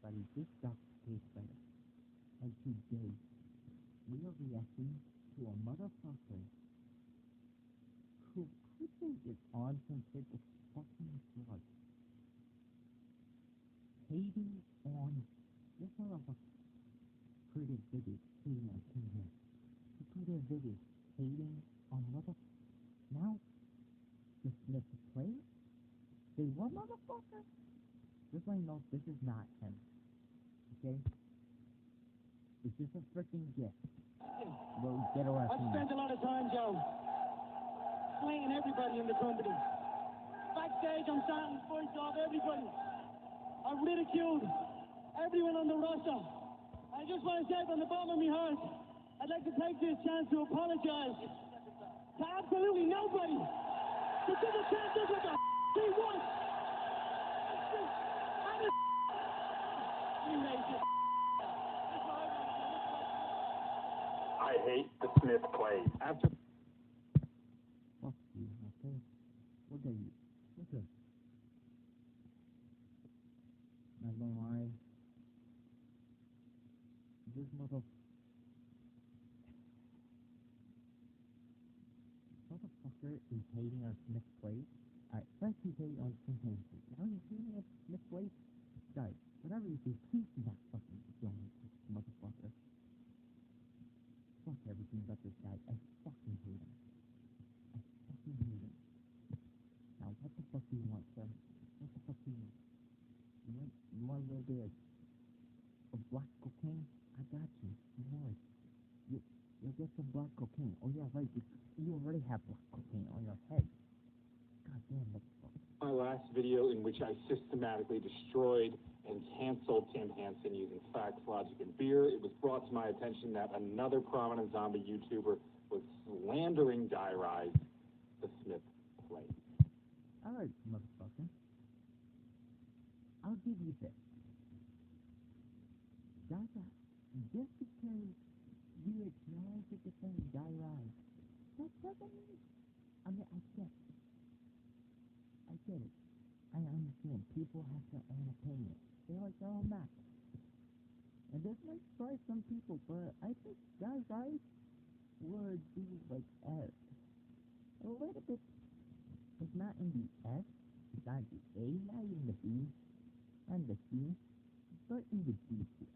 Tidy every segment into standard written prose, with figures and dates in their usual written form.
everybody, this Dr. Case better. And today, we are reacting to a motherfucker who put his on some type of fucking drug. Hating on this motherfucker created videos hating on him. He created videos hating on motherfucker. Now, the Smith play? Say what, motherfucker? Just let you know, this is not him. Okay? It's just a freaking gift. Well, get away from me. I've spent a lot of time, Joe, playing everybody in the company. Backstage, I'm starting to voice off everybody. I've ridiculed everyone on the roster. I just want to say from the bottom of my heart, I'd like to take this chance to apologize to absolutely nobody. To give a chance look like a he wants. I hate the Smith plays. After Fuck you, okay? Look at you. Look at not gonna lie. This motherfucker is hating on Smith plays. First he's hating on Tim Hansen. Now he's hating on Smith plays. Guys, whatever you do, please do not fucking join this motherfucker. Fuck everything about this guy. I fucking hate him. I fucking hate him. Now what the fuck do you want, sir? What the fuck do you want? You want a little bit of black cocaine? I got you. Don't worry. You'll get some black cocaine. Oh yeah, right. You already have black cocaine on your head. God damn, motherfucker. my last video in which I systematically destroyed and canceled Tim Hansen using facts, logic, and beer, it was brought to my attention that another prominent zombie YouTuber was slandering Die Rise, the Smith play. Alright, motherfucker. I'll give you this. Just because you acknowledge that the thing Die Rise, that doesn't mean, I mean, I get it. I understand. People have their own opinion. They like their own match. And this might surprise some people, but I think Die Rise would be like S. A little bit. It's not in the S. It's not the A, not even the B, and the C, but in the D tier.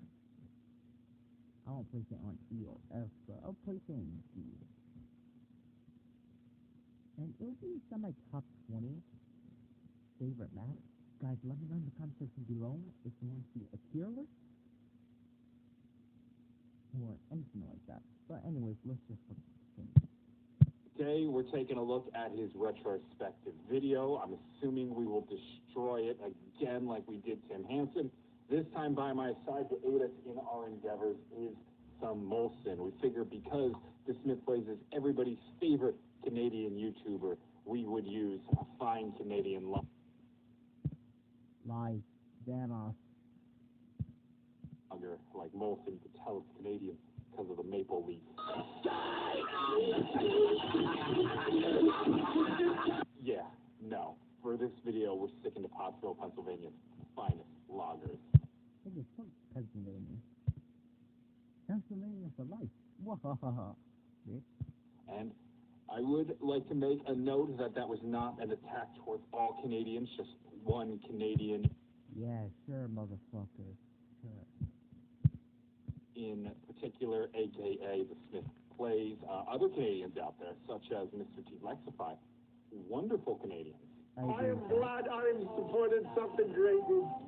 I won't place it on E or F, but I'll place it in D. And it'll be some of my top 20 favorite maps. Guys, let me know in the comment section below if you want to see a tier list or anything like that. But anyways, let's just continue. Today, we're taking a look at his retrospective video. I'm assuming we will destroy it again like we did Tim Hansen. This time by my side to aid us in our endeavors is some Molson. We figure because the Smith Plays is everybody's favorite Canadian YouTuber, we would use a fine Canadian Lies. Danos. lager like Molson. You could tell it's Canadian because of the maple leaf. Yeah, no. For this video, we're sticking to Pottsville, Pennsylvania's finest lagers. I think it's Pennsylvania. Pennsylvania for life. Wahahaha. And I would like to make a note that that was not an attack towards all Canadians, just one Canadian. Yeah, sure, motherfucker. Sure. In particular, aka the Smith Plays. Other Canadians out there, such as Mr. T. Lexify, wonderful Canadians. I am glad I am supported something great.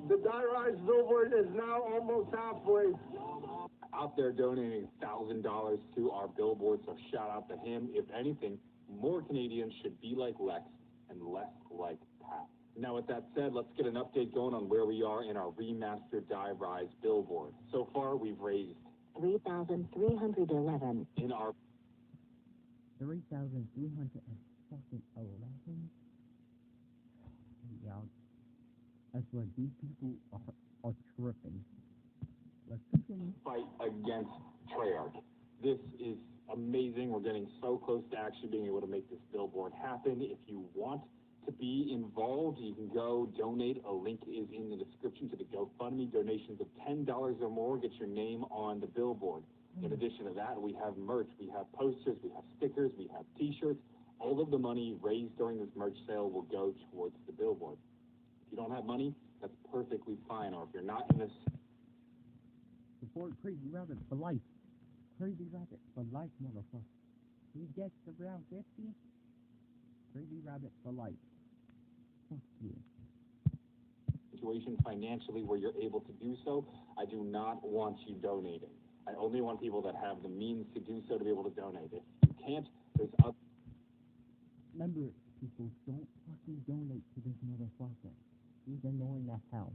The Die Rise billboard is now almost halfway. Out there donating $1,000 to our billboard, so shout out to him. If anything, more Canadians should be like Lex and less like Pat. Now, with that said, let's get an update going on where we are in our remastered Die Rise billboard. So far, we've raised $3,311 in our 3,311. Yeah, I swear these people are tripping. Let's continue. fight against Treyarch. This is amazing. We're getting so close to actually being able to make this billboard happen. If you want to be involved, you can go donate. A link is in the description to the GoFundMe. Donations of $10 or more get your name on the billboard. In addition to that, we have merch, we have posters, we have stickers, we have t-shirts. All of the money raised during this merch sale will go towards the billboard. If you don't have money, that's perfectly fine. Or if you're not in this... Support Crazy Rabbit for life. Crazy Rabbit for life, motherfucker. He gets around 50. Crazy Rabbit for life. Fuck you. Situation financially where you're able to do so, I do not want you donating. I only want people that have the means to do so to be able to donate. If you can't, there's other... Remember, people, don't fucking donate to this motherfucker. He's annoying as hell.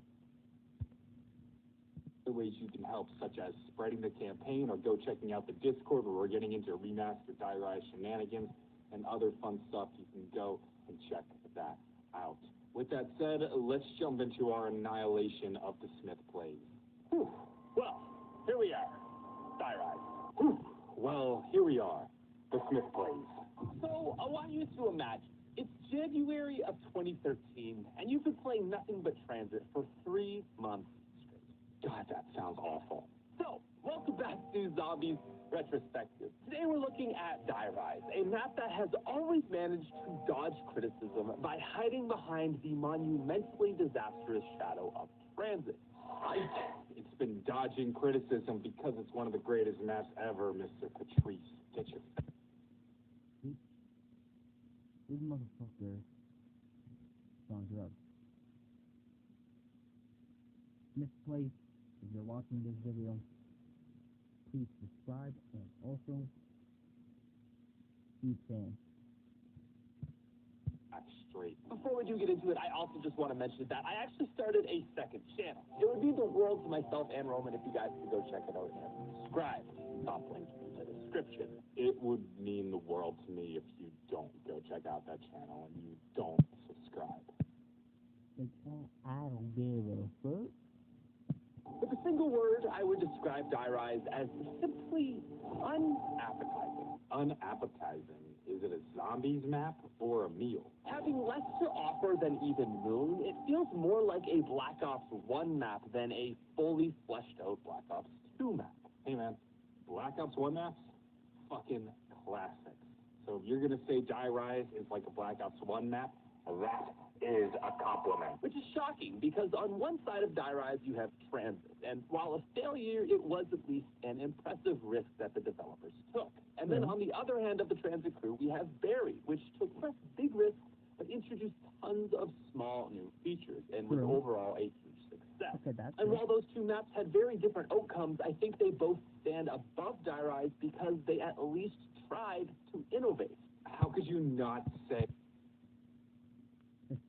Other ways you can help, such as spreading the campaign or go checking out the Discord where we're getting into remastered Die Rise shenanigans and other fun stuff. You can go and check that out. With that said, let's jump into our annihilation of the Smith plays. Whew. Well, here we are. Die Rise. Whew. Well, here we are. The Smith plays. So, I want you to imagine, it's January of 2013, and you've been playing nothing but Transit for 3 months straight. God, that sounds awful. So, welcome back to Zombies Retrospective. Today we're looking at Die Rise, a map that has always managed to dodge criticism by hiding behind the monumentally disastrous shadow of Transit. Right. It's been dodging criticism because it's one of the greatest maps ever, Mr. Patrice. Get your... This motherfucker is on drugs. Misplaced, if you're watching this video, please subscribe and also huge fan. Straight. Before we do get into it, I also just want to mention that I actually started a second channel. It would mean the world to myself and Roman if you guys could go check it out and subscribe. Top link in the description. It would mean the world to me if you don't go check out that channel and you don't subscribe. I don't give a fuck. With a single word, I would describe Die Rise as simply unappetizing. Unappetizing. Is it a zombies map or a meal? Having less to offer than even Moon, it feels more like a Black Ops 1 map than a fully fleshed out Black Ops 2 map. Hey man, Black Ops 1 maps? Fucking classics. So if you're gonna say Die Rise is like a Black Ops 1 map, that is a compliment. Which is shocking, because on one side of Die Rise you have Transit, and while a failure, it was at least an impressive risk that the developers took. And then on the other hand of the Transit crew, we have Barry, which took less big risks, but introduced tons of small new features, and was overall a huge success. And while those two maps had very different outcomes, I think they both stand above Die Rise because they at least tried to innovate. How could you not say...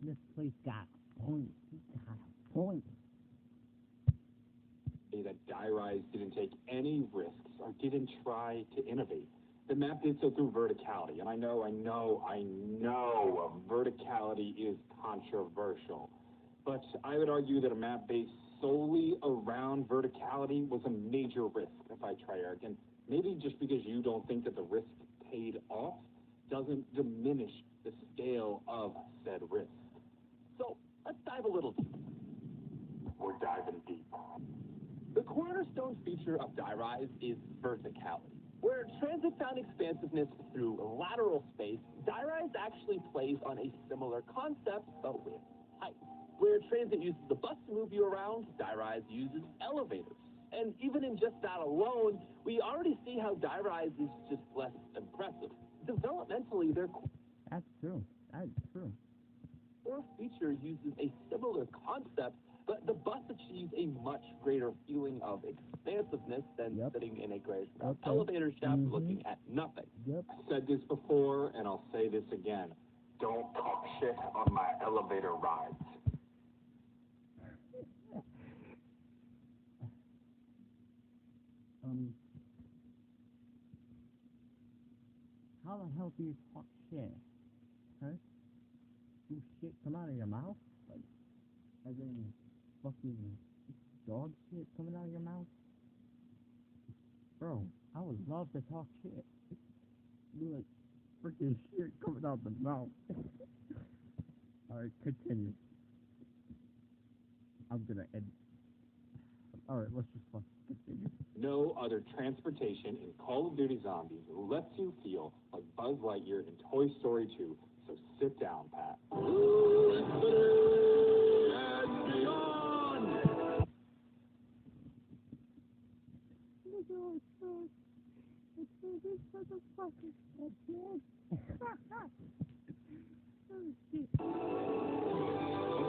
This place got a point. He got a point. That Die Rise didn't take any risks or didn't try to innovate. The map did so through verticality, and I know verticality is controversial, but I would argue that a map based solely around verticality was a major risk, if I try arrogant. Maybe just because you don't think that the risk paid off doesn't diminish the scale of said risk. So, let's dive a little deeper. We're diving deep. The cornerstone feature of Die Rise is verticality. Where Transit found expansiveness through lateral space, Die Rise actually plays on a similar concept, but with height. Where Transit uses the bus to move you around, Die Rise uses elevators. And even in just that alone, we already see how Die Rise is just less impressive. Developmentally, their That's true. That is true. core feature uses a similar concept, but the bus achieves a much greater feeling of expansiveness than sitting in a gray elevator shaft looking at nothing. Yep. I said this before, and I'll say this again. Don't talk shit on my elevator rides. How the hell do you talk shit? Huh? Do shit come out of your mouth? Like, as in fucking dog shit coming out of your mouth? Bro, I would love to talk shit. Be like, freaking shit coming out the mouth. Alright, continue. I'm gonna end. Alright, let's just continue. No other transportation in Call of Duty Zombies lets you feel like Buzz Lightyear in Toy Story 2. So sit down, Pat. And beyond!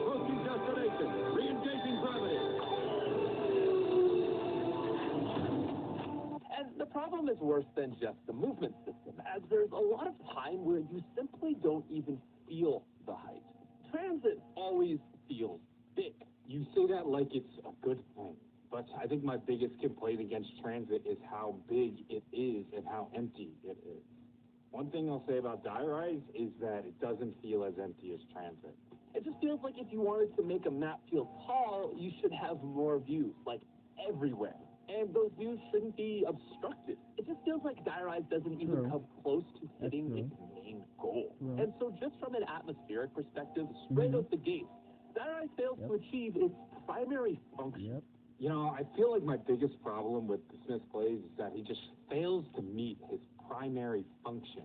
Approaching destination. Re-engaging gravity. And the problem is worse than just the movement system, as there's a lot of time where you simply don't even feel the height. Transit always feels big. You say that like it's a good thing, but I think my biggest complaint against transit is how big it is and how empty it is. One thing I'll say about Die Rise is that it doesn't feel as empty as transit. It just feels like if you wanted to make a map feel tall, you should have more views, like everywhere. And those views shouldn't be obstructed. It just feels like Die Rise doesn't even come close to hitting its main goal. And so just from an atmospheric perspective, straight out the gate, Die Rise fails to achieve its primary function. You know, I feel like my biggest problem with the Smith plays is that he just fails to meet his primary function,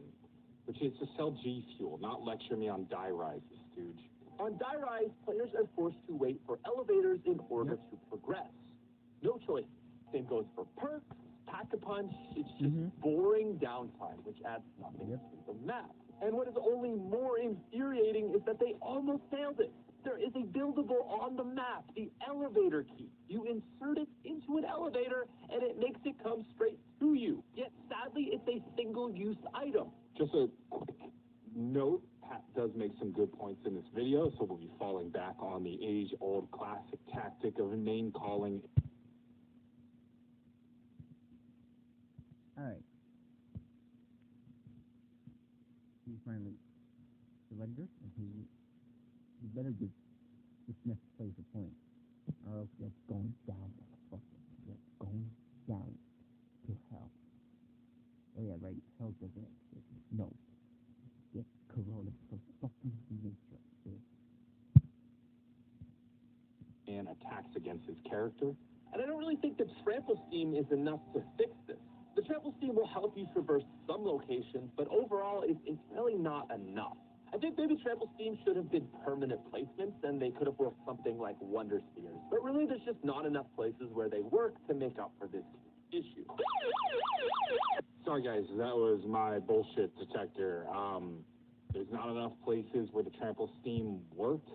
which is to sell G Fuel, not lecture me on Die Rise, stooge. On Die Rise, players are forced to wait for elevators in order to progress. No choice. Same goes for perks, pack-a-punch. It's just boring downtime, which adds nothing to the map. And what is only more infuriating is that they almost nailed it. There is a buildable on the map, the elevator key. You insert it into an elevator, and it makes it come straight to you. Yet, sadly, it's a single-use item. Just a quick note, Pat does make some good points in this video, so we'll be falling back on the age-old classic tactic of name-calling. Alright. He finally surrenders, and he better give the Smith plays a point. Or else it's going down, motherfucker. It's going down to hell. Oh yeah, right, hell doesn't exist. No. Get corroded for fucking nature, dude. And attacks against his character. And I don't really think the trample scheme is enough to fix this. The trample scheme will help you traverse some locations, but overall, it's really not enough. I think maybe trample scheme should have been permanent placements, and they could have worked something like Wonder Spheres. But really, there's just not enough places where they work to make up for this issue. Sorry guys, that was my bullshit detector. There's not enough places where the trample scheme works.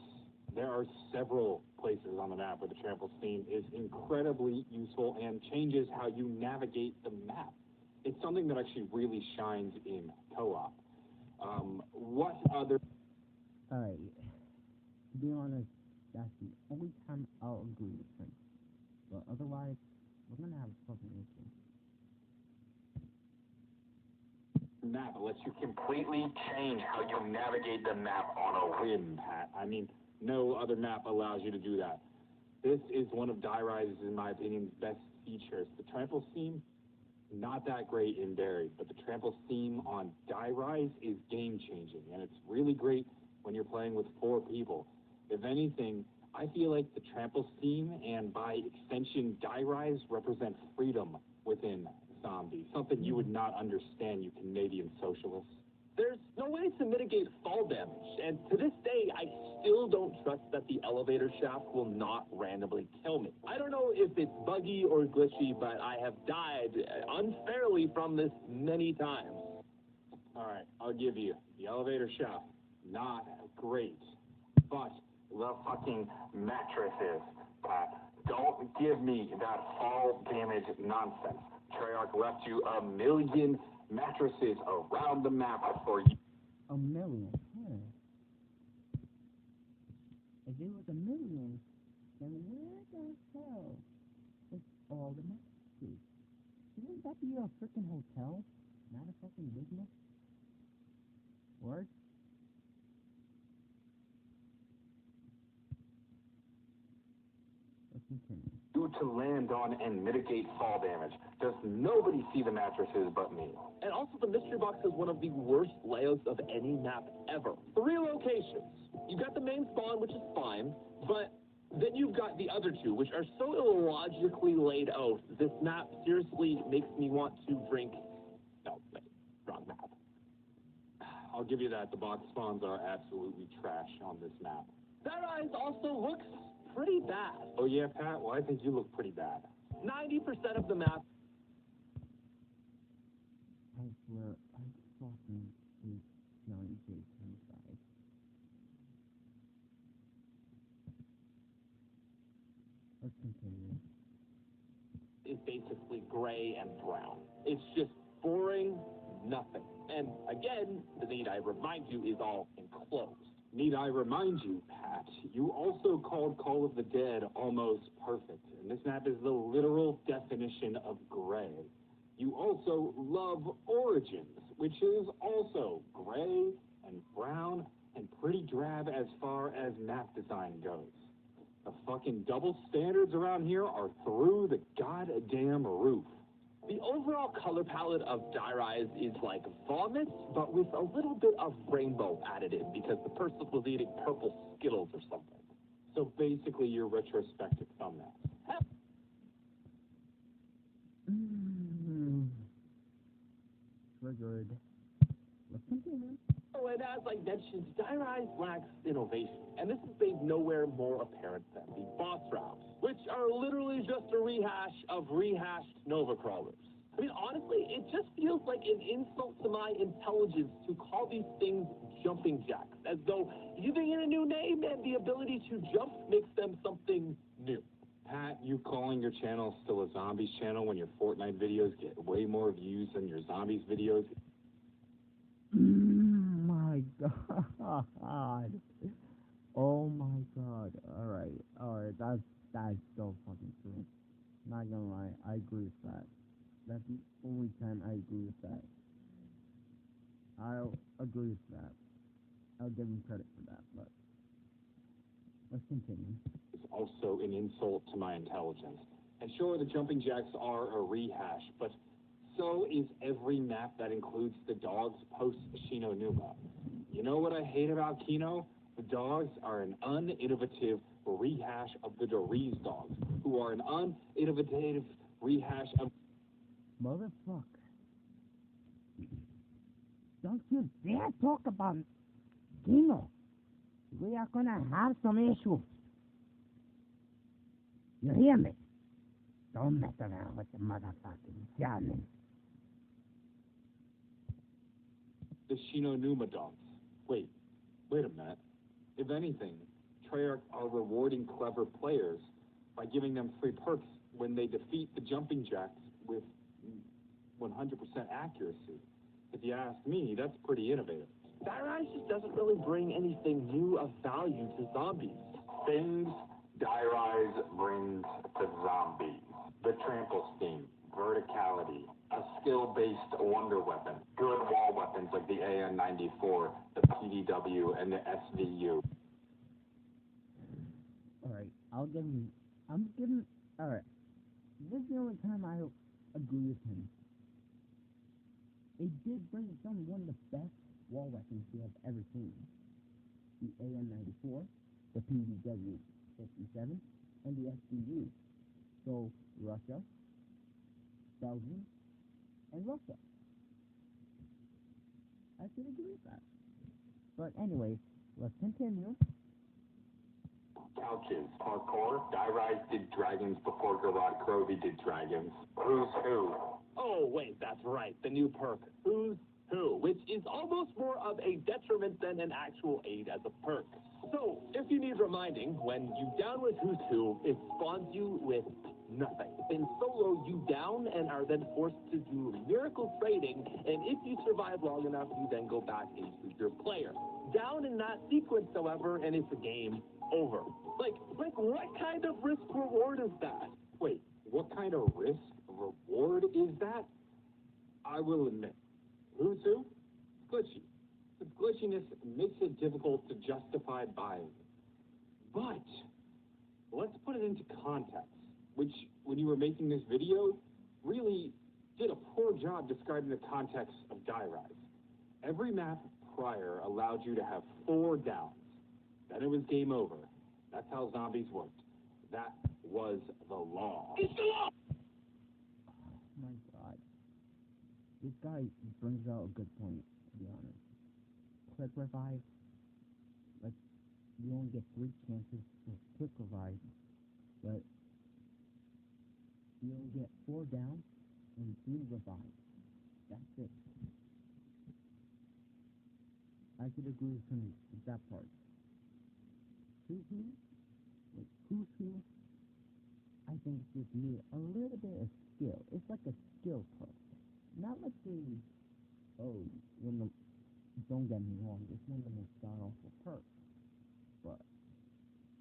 There are several places on the map where the trample scheme is incredibly useful and changes how you navigate the map. It's something that actually really shines in co-op. What other... Alright. To be honest, that's the only time I'll agree with him. But otherwise, we're gonna have a fucking issue. Map lets you completely change how you navigate the map on a whim, Pat. I mean, no other map allows you to do that. This is one of Die Rise's, in my opinion, best features. The trample scheme, not that great in Barry, but the trample scheme on Die Rise is game-changing, and it's really great when you're playing with 4 people. If anything, I feel like the trample scheme, and by extension Die Rise, represent freedom within zombies, something you would not understand, you Canadian socialists. There's no way to mitigate fall damage, and to this day, I still don't trust that the elevator shaft will not randomly kill me. I don't know if it's buggy or glitchy, but I have died unfairly from this many times. Alright, I'll give you. The elevator shaft, not great. But the fucking mattresses, Pat. Don't give me that fall damage nonsense. Treyarch left you 1 million mattresses around the map for you. 1 million? Huh. If it was 1 million, then where the hell is all the mattresses? Shouldn't that be a freaking hotel? Not a fucking business? Word? Let's continue. You to land on and mitigate fall damage. Does nobody see the mattresses but me? And also, the mystery box is one of the worst layouts of any map ever. 3 locations, You've got the main spawn, which is fine, but then you've got the other two, which are so illogically laid out. This map seriously makes me want to drink. No, wait, wrong map. I'll give you that. The box spawns are absolutely trash on this map. That eyes also looks pretty bad. Oh yeah, Pat? Well, I think you look pretty bad. 90% of the map. I swear, I fucking hate young j25. Let's continue. Is basically gray and brown. It's just boring, nothing. And again, the need I remind you is all enclosed. Need I remind you, Pat, you also called Call of the Dead almost perfect, and this map is the literal definition of gray. You also love Origins, which is also gray and brown and pretty drab as far as map design goes. The fucking double standards around here are through the goddamn roof. The overall color palette of Die Rise is like vomit, but with a little bit of rainbow added in because the person was eating purple Skittles or something. So basically your retrospective thumbnail. Triggered. Let's continue. Oh, and as I mentioned, Die Rise lacks innovation, and this is made nowhere more apparent than the boss rounds, which are literally just a rehash of rehashed Nova Crawlers. I mean, honestly, it just feels like an insult to my intelligence to call these things jumping jacks, as though giving it a new name and the ability to jump makes them something new. Pat, you calling your channel still a zombies channel when your Fortnite videos get way more views than your zombies videos? My God. Oh my God. Alright, that's so fucking true. Not gonna lie, I agree with that. That's the only time I agree with that. I'll agree with that. I'll give him credit for that, but let's continue. It's also an insult to my intelligence. And sure, the jumping jacks are a rehash, but so is every map that includes the dogs post-Shino Numa. You know what I hate about Kino? The dogs are an uninnovative rehash of the Doriz dogs, who are an uninnovative rehash of... Motherfucker. Don't you dare talk about Kino. We are gonna have some issues. You hear me? Don't mess around with the motherfucking German. The Shino Numa dogs. Wait a minute. If anything, Treyarch are rewarding clever players by giving them free perks when they defeat the jumping jacks with 100% accuracy. If you ask me, that's pretty innovative. Die Rise just doesn't really bring anything new of value to zombies. Things Die Rise brings to zombies. The trample scheme, verticality, a skill-based wonder weapon, good wall weapons like the AN-94, the PDW, and the SVU. Alright, alright. This is the only time I agree with him. It did bring one of the best wall weapons we have ever seen. The AN-94, the PDW-57, and the SVU. So, Russia, Belgium, and Russia. I should agree with that. But anyway, let's continue. Couches, parkour. Die Rise did dragons before Garrod Crovey did dragons. Who's who? Oh, wait, that's right. The new perk, Who's Who, which is almost more of a detriment than an actual aid as a perk. So, if you need reminding, when you down with Who's Who, it spawns you with nothing. In solo, you down and are then forced to do miracle trading, and if you survive long enough, you then go back into your player. Down in that sequence, however, and it's a game over. Like what kind of risk reward is that? Wait, what kind of risk reward is that? I will admit, Who's Who? Glitchy. The glitchiness makes it difficult to justify buying. But let's put it into context, which, when you were making this video, really did a poor job describing the context of Die Rise. Every map prior allowed you to have 4 downs. then it was game over. That's how zombies worked. That was the law. Oh my god. This guy brings out a good point, to be honest. Quick revive, like, you only get 3 chances for quick revive, but you only get 4 down and 3 revive. That's it. I could agree with him with that part. Who's who? I think it's just me a little bit of skill. It's like a skill perk. Not like don't get me wrong, it's one of the most god-awful perks. But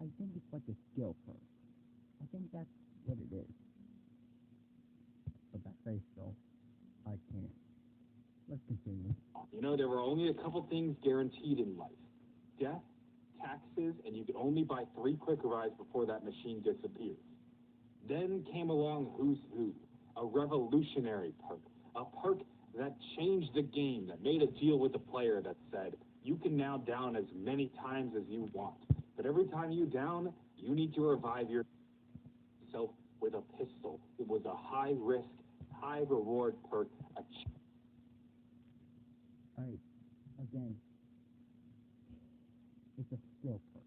I think it's like a skill perk. I think that's what it is. But that face, though, I can't. Let's continue. You know, there were only a couple things guaranteed in life. Death, taxes, and you could only buy 3 quick revives before that machine disappears. Then came along Who's Who, a revolutionary perk. A perk that changed the game, that made a deal with the player that said, you can now down as many times as you want. But every time you down, you need to revive yourself with a pistol. It was a high-risk, high-reward perk. Alright, again, it's a skill perk,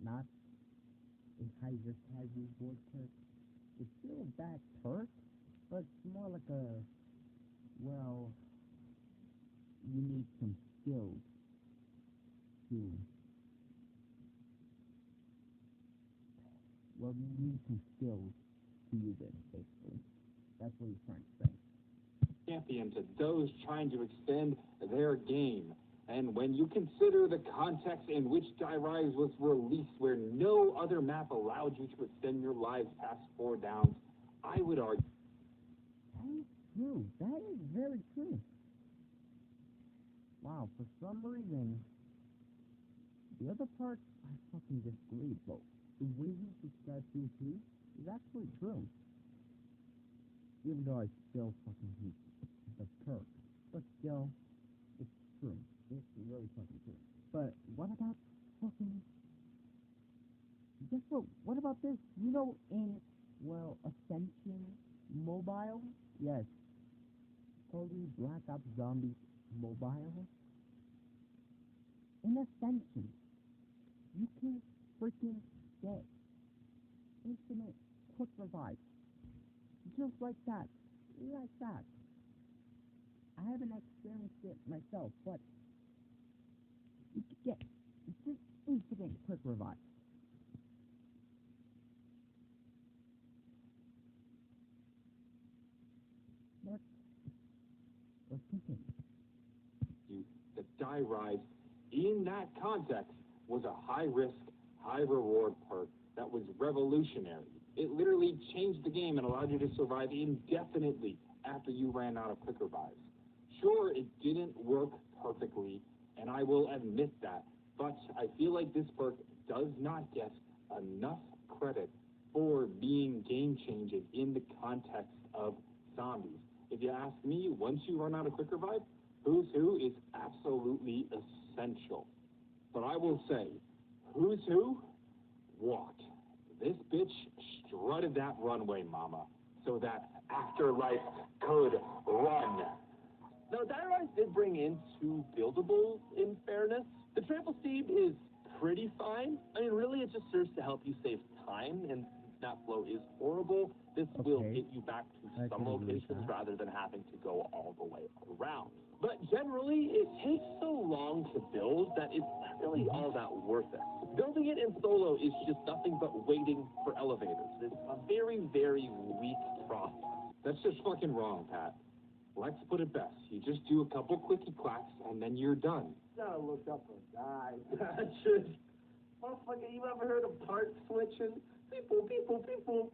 not a high-risk, high-reward perk. It's still a bad perk, but it's more like you need some skills to, you need some skills to use it, basically. That's what he's trying to say. Champion to those trying to extend their game. And when you consider the context in which Die Rise was released, where no other map allowed you to extend your lives past 4 downs, I would argue. That is true. That is very true. Wow, for some reason, the other part, I fucking disagree, but the way you describe Who's Who is actually true. Even though I still fucking hate the perk. But still, it's true. It's really fucking true. But what about fucking... Guess what? What about this? You know, in, Ascension Mobile? Yes. Totally Black Ops Zombies Mobile. In Ascension, you can freaking get infinite quick revive. Just like that. Like that. I haven't experienced it myself, but you could get just infinite quick revive. Let's continue. The Die Rise, in that context, was a high-risk, high-reward perk that was revolutionary. It literally changed the game and allowed you to survive indefinitely after you ran out of quick revives. Sure, it didn't work perfectly, and I will admit that, but I feel like this perk does not get enough credit for being game-changing in the context of zombies. If you ask me, once you run out of quick revive, Who's Who is absolutely essential. But I will say, Who's Who walked. This bitch strutted that runway, mama, so that Afterlife could run. Now, Die Rise did bring in 2 buildables, in fairness. The Trample Steam is pretty fine. I mean, really, it just serves to help you save time, and that flow is horrible. This will get you back to some locations rather than having to go all the way around. But generally, it takes so long to build that it's not really all that worth it. Building it in solo is just nothing but waiting for elevators. It's a very, very weak process. That's just fucking wrong, Pat. Lex put it best. You just do a couple quickie clacks, and then you're done. You gotta look up a guy. Just, motherfucker, you ever heard of part switching? People.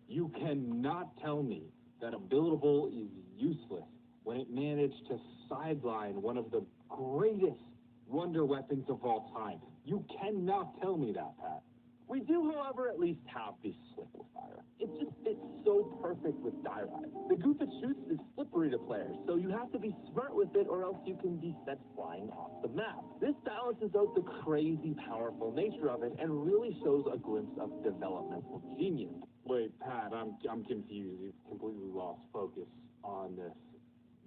You cannot tell me that a buildable is useless when it managed to sideline one of the greatest wonder weapons of all time. You cannot tell me that, Pat. We do, however, at least have the Liquefier. It just fits so so perfect with die rise. The goof it shoots is slippery to players, so you have to be smart with it or else you can be sent flying off the map. This balances out the crazy powerful nature of it and really shows a glimpse of developmental genius. Wait, Pat, I'm confused. You've completely lost focus on this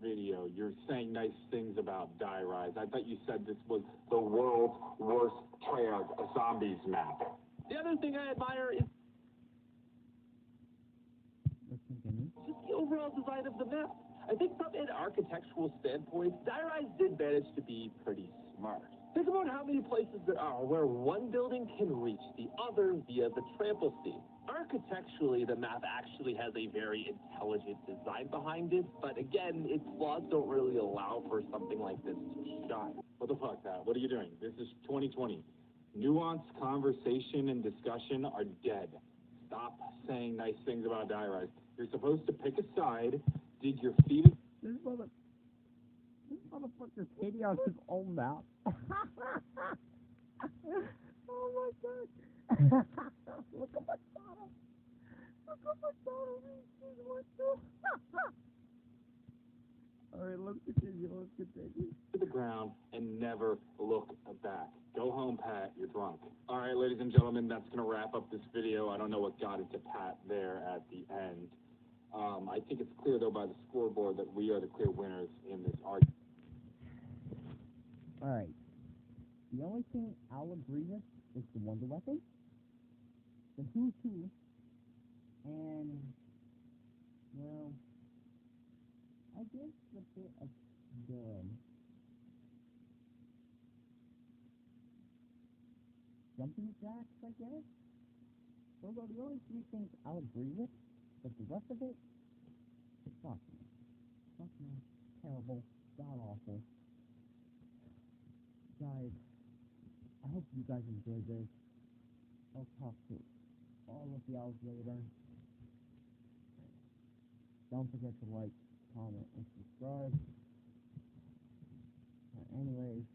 video. You're saying nice things about die rise. I thought you said this was the world's worst Treyarch zombies map. The other thing I admire is just the overall design of the map. I think from an architectural standpoint, die rise did manage to be pretty smart. Think about how many places there are where one building can reach the other via the trample seam. Architecturally, the map actually has a very intelligent design behind it, but again, its flaws don't really allow for something like this to shine. What the fuck, Pat? What are you doing? This is 2020. Nuanced conversation and discussion are dead. Stop saying nice things about die rise. You're supposed to pick a side, dig your feet. This motherfucker's hating on his own mouth. Oh my god. Look at my bottle. Look at my bottle. Alright, let's continue. To the ground and never look back. Go home, Pat. You're drunk. All right, ladies and gentlemen, that's going to wrap up this video. I don't know what got into Pat there at the end. I think it's clear, though, by the scoreboard that we are the clear winners in this argument. Alright. The only thing I'll agree with is the Wonder Weapon, the Who's Who, and, well, I guess a bit of the jumping jacks, I guess. Those are the only three things I'll agree with, but the rest of it, it's fucking terrible, god-awful. Guys, I hope you guys enjoyed this. I'll talk to all of y'all later. Don't forget to like, comment, and subscribe. Anyways,